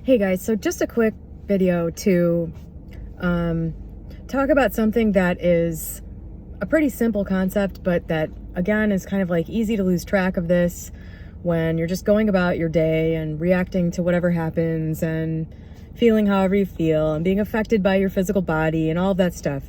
Hey guys, so just a quick video to talk about something that is a pretty simple concept, but that again is kind of like easy to lose track of this when you're just going about your day and reacting to whatever happens and feeling however you feel and being affected by your physical body and all of that stuff.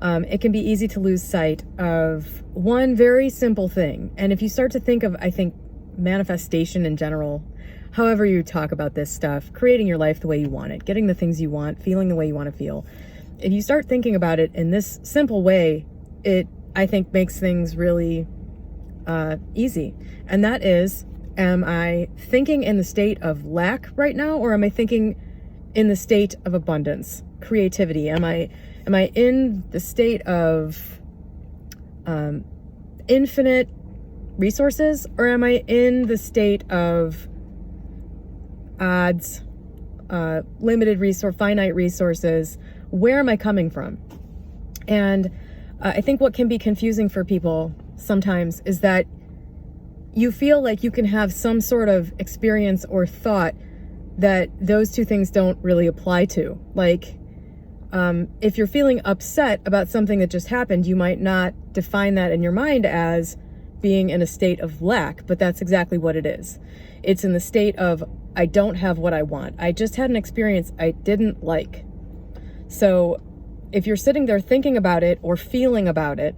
It can be easy to lose sight of one very simple thing. And if you start to think of, I think, manifestation in general, however you talk about this stuff, creating your life the way you want it, getting the things you want, feeling the way you want to feel. If you start thinking about it in this simple way, it, I think, makes things really easy. And that is, am I thinking in the state of lack right now, or am I thinking in the state of abundance, creativity? Am I in the state of infinite resources, or am I in the state of odds, limited resource, finite resources? Where am I coming from? And I think what can be confusing for people sometimes is that you feel like you can have some sort of experience or thought that those two things don't really apply to. Like, if you're feeling upset about something that just happened, you might not define that in your mind as being in a state of lack, but that's exactly what it is. It's in the state of, I don't have what I want. I just had an experience I didn't like. So if you're sitting there thinking about it or feeling about it,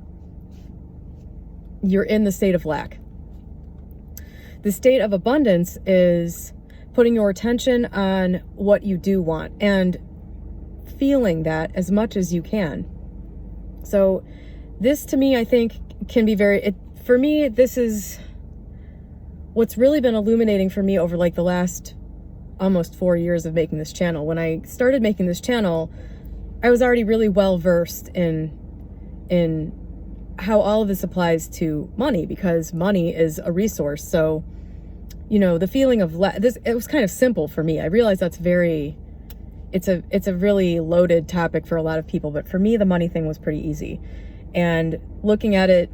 you're in the state of lack. The state of abundance is putting your attention on what you do want and feeling that as much as you can. So this, to me, I think can be for me, this is what's really been illuminating for me over like the last almost 4 years of making this channel. When I started making this channel, I was already really well versed in how all of this applies to money, because money is a resource. So, you know, the feeling of it was kind of simple for me. I realize it's a really loaded topic for a lot of people, but for me, the money thing was pretty easy. And looking at it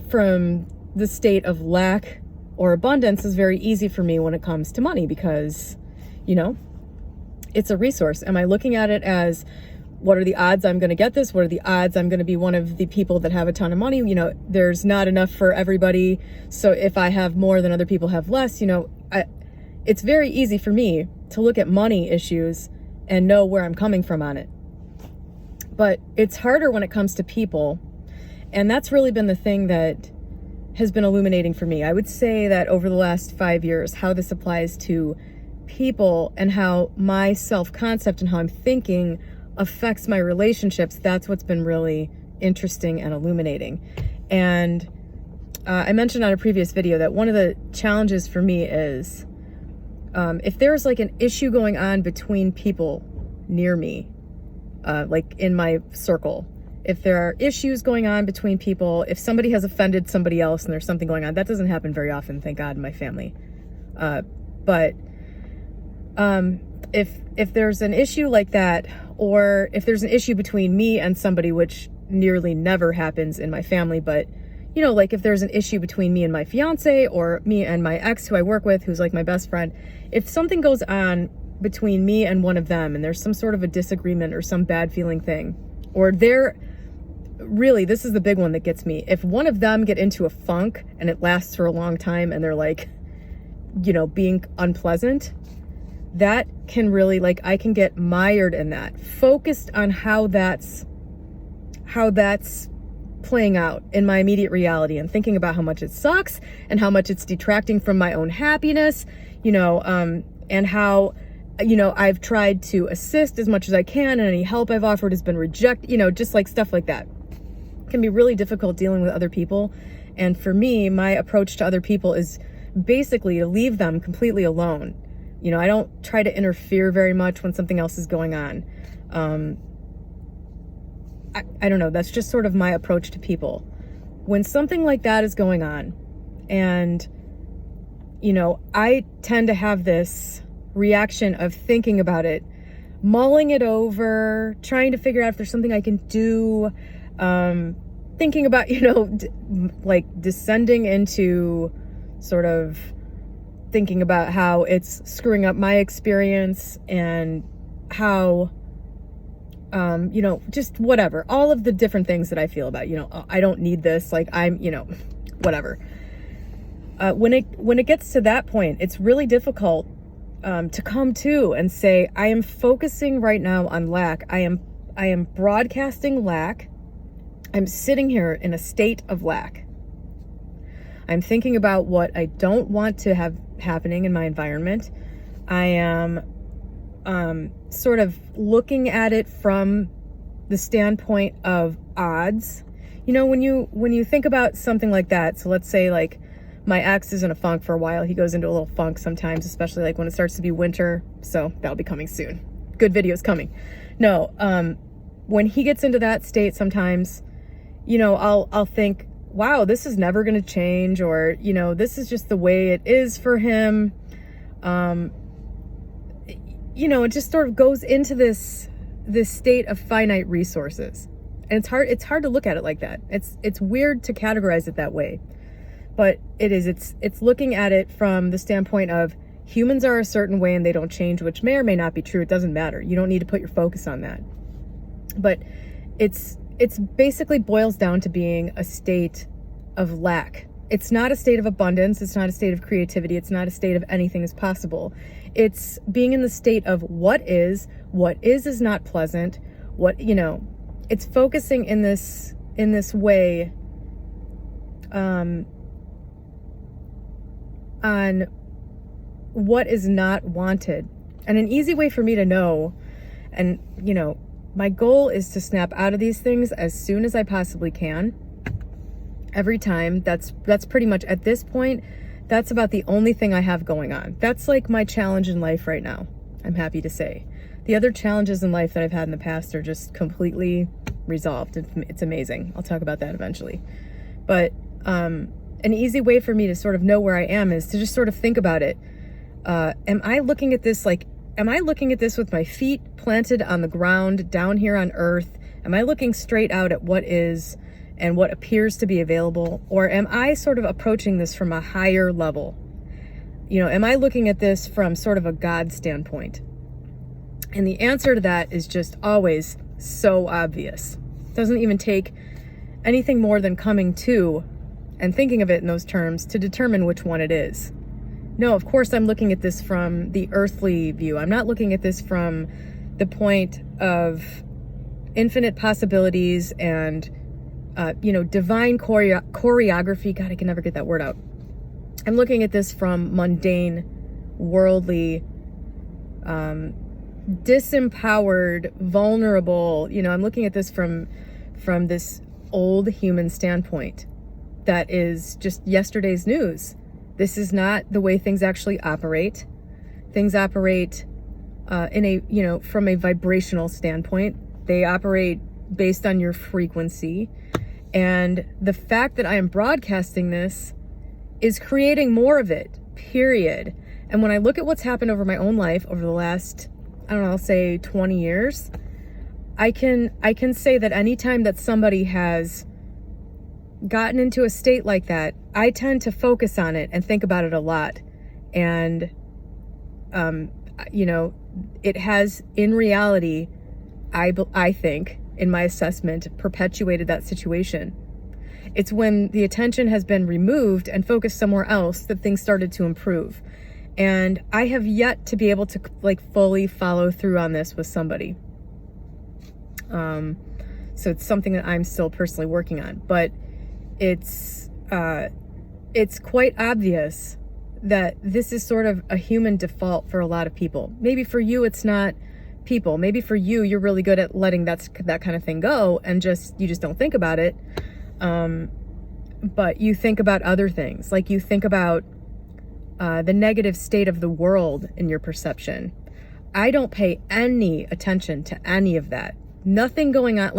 from the state of lack or abundance is very easy for me when it comes to money, because, you know, it's a resource. Am I looking at it as, what are the odds I'm going to get this? What are the odds I'm going to be one of the people that have a ton of money? You know, there's not enough for everybody. So if I have more, then other people have less. You know, it's very easy for me to look at money issues and know where I'm coming from on it. But it's harder when it comes to people. And that's really been the thing that has been illuminating for me. I would say that over the last 5 years, how this applies to people and how my self-concept and how I'm thinking affects my relationships, that's what's been really interesting and illuminating. And I mentioned on a previous video that one of the challenges for me is if there's like an issue going on between people near me, like in my circle, if there are issues going on between people, if somebody has offended somebody else and there's something going on, that doesn't happen very often, thank God, in my family. But if there's an issue like that, or if there's an issue between me and somebody, which nearly never happens in my family, but, you know, like if there's an issue between me and my fiance, or me and my ex who I work with, who's like my best friend, if something goes on between me and one of them and there's some sort of a disagreement or some bad feeling thing, or really, this is the big one that gets me. If one of them get into a funk and it lasts for a long time and they're like, you know, being unpleasant, that can really, like, I can get mired in that, focused on how that's playing out in my immediate reality, and thinking about how much it sucks and how much it's detracting from my own happiness, you know, and how, you know, I've tried to assist as much as I can and any help I've offered has been rejected, you know, just like stuff like that. It can be really difficult dealing with other people. And for me, my approach to other people is basically to leave them completely alone. You know, I don't try to interfere very much when something else is going on. I don't know, that's just sort of my approach to people. When something like that is going on, and, you know, I tend to have this reaction of thinking about it, mulling it over, trying to figure out if there's something I can do, thinking about, you know, like descending into sort of thinking about how it's screwing up my experience and how, just whatever, all of the different things that I feel about, I don't need this, like I'm, whatever. When it gets to that point, it's really difficult to come to and say, I am focusing right now on lack. I am broadcasting lack. I'm sitting here in a state of lack. I'm thinking about what I don't want to have happening in my environment. I am sort of looking at it from the standpoint of odds. When you think about something like that, so let's say like my ex is in a funk for a while. He goes into a little funk sometimes, especially like when it starts to be winter. So that'll be coming soon. Good videos coming. No, when he gets into that state sometimes, I'll think, wow, this is never going to change, or, this is just the way it is for him. It just sort of goes into this state of finite resources. And it's hard to look at it like that. It's weird to categorize it that way. But it's looking at it from the standpoint of humans are a certain way and they don't change, which may or may not be true. It doesn't matter. You don't need to put your focus on that. But it's basically boils down to being a state of lack. It's not a state of abundance. It's not a state of creativity. It's not a state of anything is possible. It's being in the state of what is not pleasant. It's focusing in this way on what is not wanted. And an easy way for me to know, and my goal is to snap out of these things as soon as I possibly can. Every time. That's pretty much, at this point, that's about the only thing I have going on. That's like my challenge in life right now, I'm happy to say. The other challenges in life that I've had in the past are just completely resolved. It's amazing. I'll talk about that eventually. But an easy way for me to sort of know where I am is to just sort of think about it. Am I looking at this with my feet planted on the ground down here on earth? Am I looking straight out at what is and what appears to be available? Or am I sort of approaching this from a higher level? Am I looking at this from sort of a God standpoint? And the answer to that is just always so obvious. It doesn't even take anything more than coming to and thinking of it in those terms to determine which one it is. No, of course I'm looking at this from the earthly view. I'm not looking at this from the point of infinite possibilities and, divine choreography. God, I can never get that word out. I'm looking at this from mundane, worldly, disempowered, vulnerable. I'm looking at this from this old human standpoint that is just yesterday's news. This is not the way things actually operate. Things operate from a vibrational standpoint. They operate based on your frequency. And the fact that I am broadcasting this is creating more of it, period. And when I look at what's happened over my own life over the last, I'll say 20 years, I can say that anytime that somebody has gotten into a state like that, I tend to focus on it and think about it a lot. And, it has, in reality, I think, in my assessment, perpetuated that situation. It's when the attention has been removed and focused somewhere else that things started to improve. And I have yet to be able to fully follow through on this with somebody. So it's something that I'm still personally working on, but it's quite obvious that this is sort of a human default for a lot of people. Maybe for you, it's not people. Maybe for you, you're really good at letting that kind of thing go and you just don't think about it. But you think about other things, like you think about the negative state of the world in your perception. I don't pay any attention to any of that. Nothing going on,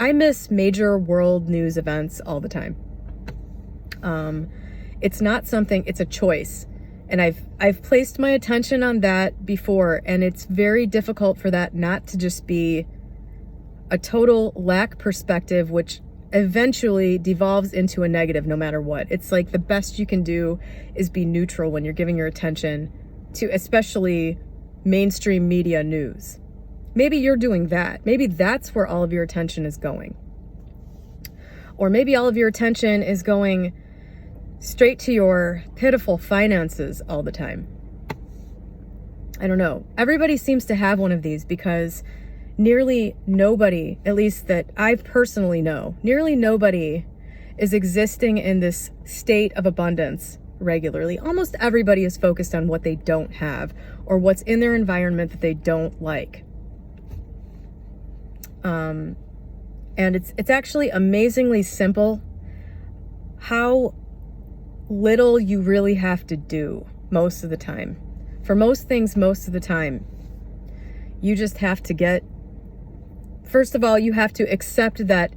I miss major world news events all the time. It's not something, it's a choice. And I've placed my attention on that before, and it's very difficult for that not to just be a total lack perspective, which eventually devolves into a negative no matter what. It's like the best you can do is be neutral when you're giving your attention to especially mainstream media news. Maybe you're doing that. Maybe that's where all of your attention is going. Or maybe all of your attention is going straight to your pitiful finances all the time. I don't know. Everybody seems to have one of these because nearly nobody, at least that I personally know, nearly nobody is existing in this state of abundance regularly. Almost everybody is focused on what they don't have or what's in their environment that they don't like. And it's actually amazingly simple how little you really have to do most of the time. For most things, most of the time, you just have to get, first of all, you have to accept that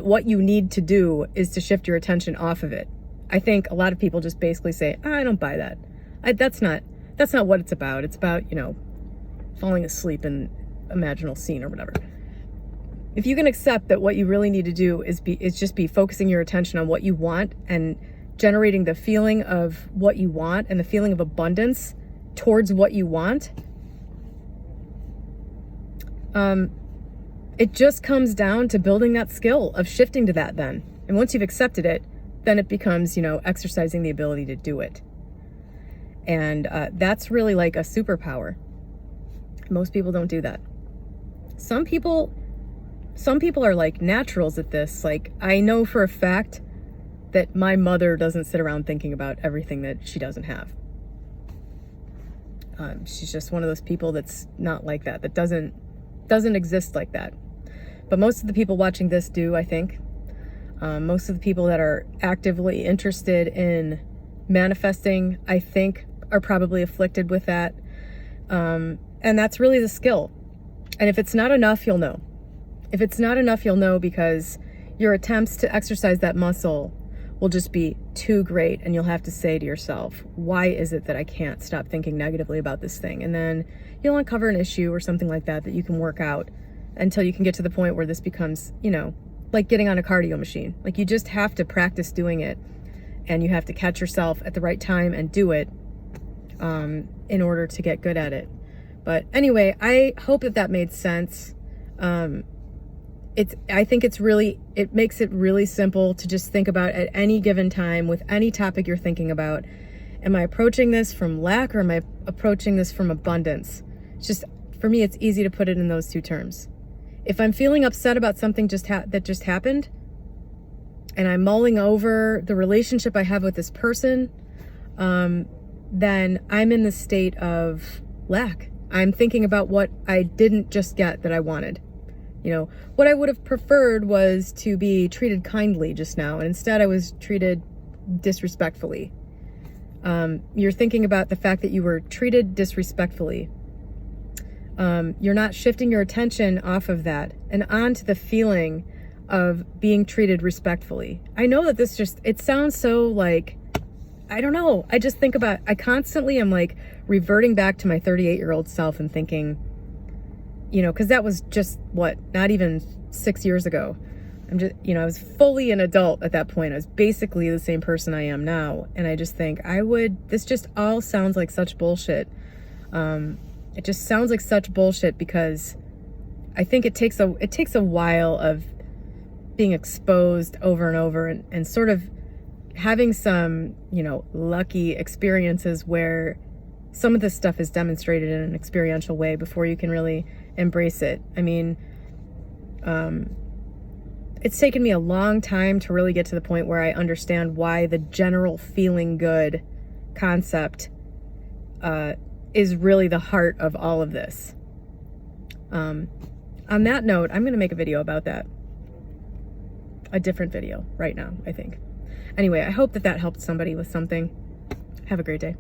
what you need to do is to shift your attention off of it. I think a lot of people just basically say, I don't buy that. That's not what it's about. It's about, falling asleep in imaginal scene or whatever. If you can accept that what you really need to do is just be focusing your attention on what you want and generating the feeling of what you want and the feeling of abundance towards what you want, it just comes down to building that skill of shifting to that then. And once you've accepted it, then it becomes, exercising the ability to do it. And that's really like a superpower. Most people don't do that. Some people are like naturals at this. Like, I know for a fact that my mother doesn't sit around thinking about everything that she doesn't have. She's just one of those people that's not like that, that doesn't exist like that. But most of the people watching this do, I think. Most of the people that are actively interested in manifesting, I think, are probably afflicted with that. And that's really the skill. And if it's not enough, you'll know. If it's not enough, you'll know because your attempts to exercise that muscle will just be too great, and you'll have to say to yourself, why is it that I can't stop thinking negatively about this thing? And then you'll uncover an issue or something like that you can work out until you can get to the point where this becomes, like getting on a cardio machine. Like, you just have to practice doing it, and you have to catch yourself at the right time and do it in order to get good at it. But anyway, I hope that made sense. I think it makes it really simple to just think about at any given time with any topic you're thinking about. Am I approaching this from lack or am I approaching this from abundance? It's just, for me, it's easy to put it in those two terms. If I'm feeling upset about something that just happened and I'm mulling over the relationship I have with this person, then I'm in the state of lack. I'm thinking about what I didn't just get that I wanted. What I would have preferred was to be treated kindly just now, and instead I was treated disrespectfully. You're thinking about the fact that you were treated disrespectfully. You're not shifting your attention off of that and onto the feeling of being treated respectfully. I know that it sounds so like, I don't know. I constantly am like reverting back to my 38-year-old self and thinking, because that was just not even 6 years ago. I was fully an adult at that point. I was basically the same person I am now. And I just think this just all sounds like such bullshit. It just sounds like such bullshit because I think it takes a while of being exposed over and over and sort of having some, lucky experiences where some of this stuff is demonstrated in an experiential way before you can really embrace it. I mean, it's taken me a long time to really get to the point where I understand why the general feeling good concept is really the heart of all of this. On that note, I'm going to make a video about that. A different video right now, I think. Anyway, I hope that helped somebody with something. Have a great day.